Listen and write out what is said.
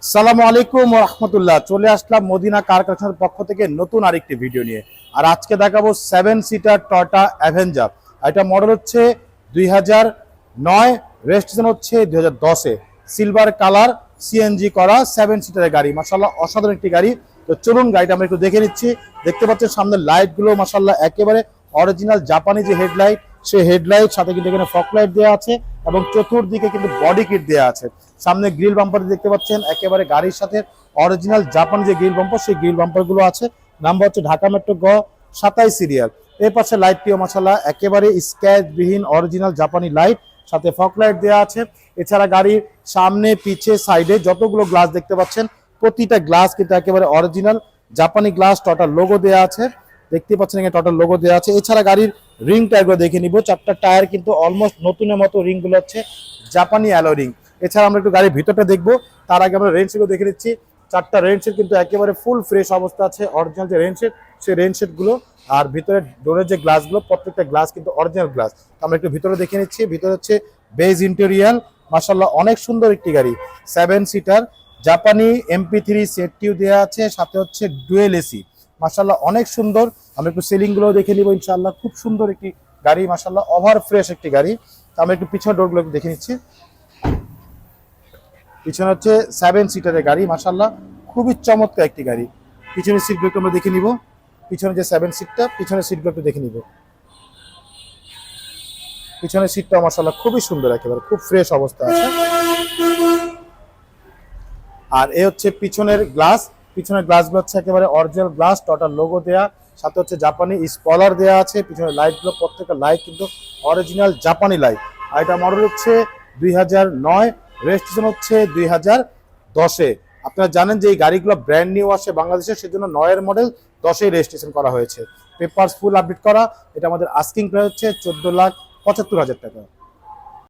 আসসালামু আলাইকুম ওয়া রাহমাতুল্লাহ। চলে আসলাম মদিনা কার কারখানার পক্ষ থেকে নতুন আরেকটি ভিডিও নিয়ে। আর আজকে দেখাবো 7 সিটার টয়োটা অ্যাভেঞ্জার। এটা মডেল হচ্ছে 2009, রেজিস্ট্রেশন হচ্ছে 2010-এ। সিলভার কালার, সিএনজি করা 7 সিটারের গাড়ি। মাশাআল্লাহ অসাধারণ একটি গাড়ি। তো চলুন গাড়িটা আমরা একটু দেখে নিচ্ছি। দেখতে পাচ্ছেন সামনের লাইটগুলো মাশাআল্লাহ একেবারে অরিজিনাল জাপানি যে হেডলাইট, সেই হেডলাইট সাথে কিন্তু এখানে ফগ লাইট দেওয়া আছে এবং চতুর্দিকে কিন্তু বডি কিট দেওয়া আছে। সামনে গ্রিল বাম্পার দেখতে পাচ্ছেন একেবারে গাড়ির সাথে অরিজিনাল জাপান যে গ্রিল বাম্পার, সেই গ্রিল বাম্পার গুলো আছে। নাম্বার হচ্ছে ঢাকা মেট্রো গ 27 সিরিয়াল। এর পাশে লাইটটিও মাশাআল্লাহ একেবারে স্ক্র্যাচ বিহীন অরিজিনাল জাপানি লাইট, সাথে ফগ লাইট দেওয়া আছে। এছাড়া গাড়ির সামনে পিছে সাইডে যতগুলো গ্লাস দেখতে পাচ্ছেন প্রতিটা গ্লাস কিন্তু একেবারে অরিজিনাল জাপানি গ্লাস, টয়োটার লোগো দেওয়া আছে। দেখতে পাচ্ছেন এখানে টয়োটার লোগো দেওয়া আছে। এছাড়া গাড়ির রিং টায়ারগুলো দেখে নিব। চারটা টায়ার কিন্তু অলমোস্ট নতুনের মতো, রিংগুলো হচ্ছে জাপানি অ্যালয় রিং। এছাড়া আমরা একটু গাড়ির ভিতরটা দেখবো, তার আগে আমরা রেন শেডও দেখে নিচ্ছি। চারটা রেন শেড কিন্তু একেবারে ফুল ফ্রেশ অবস্থা আছে, অরিজিনাল যে রেন শেড, সেই রেন শেডগুলো। আর ভিতরে ডোরের যে গ্লাসগুলো, প্রত্যেকটা গ্লাস কিন্তু অরিজিনাল গ্লাস। আমরা একটু ভিতরে দেখে নিচ্ছি। ভিতরে হচ্ছে বেজ ইন্টেরিয়াল, মাশাআল্লাহ অনেক সুন্দর একটি গাড়ি। 7 সিটার জাপানি MP3 সেটটিও দেওয়া আছে, সাথে হচ্ছে ডুয়েল এসি। মাশাআল্লাহ অনেক সুন্দর। আমরা একটু সিলিং গুলো দেখে নিব ইনশাআল্লাহ। খুব সুন্দর একটি গাড়ি, মাশাআল্লাহ ওভার ফ্রেশ একটি গাড়ি। আমরা একটু পিছনের ডোরগুলো দেখে নিচ্ছি। পিছনে হচ্ছে 7 সিটারের গাড়ি, মাশাআল্লাহ খুবই চমৎকার একটি গাড়ি। পিছনের সিটগুলো একটু আমরা দেখে নিব। পিছনে যে 7 সিটটা, পিছনের সিটগুলো একটু দেখে নিব। পিছনের সিটটা মাশাআল্লাহ খুবই সুন্দর, একেবারে খুব ফ্রেশ অবস্থা আছে। আর এ হচ্ছে পিছনের গ্লাস। পিছনের গ্লাসগুলো হচ্ছে একেবারে অরিজিনাল গ্লাস, টয়োটার লোগো দেয়া, সাথে হচ্ছে জাপানি স্পয়লার দেওয়া আছে। পিছনের লাইটগুলো, প্রত্যেকটা লাইট কিন্তু অরিজিনাল জাপানি লাইট। আর এটা মডেল হচ্ছে 2009, রেজিস্ট্রেশন হচ্ছে 2010-এ। আপনারা জানেন যে এই গাড়িগুলো ব্র্যান্ড নিউ আসে বাংলাদেশে, সেজন্য 9-এর মডেল 10-এ রেজিস্ট্রেশন করা হয়েছে। পেপারস ফুল আপডেট করা। এটা আমাদের আস্কিং প্রাইস হচ্ছে 14,75,000 টাকা।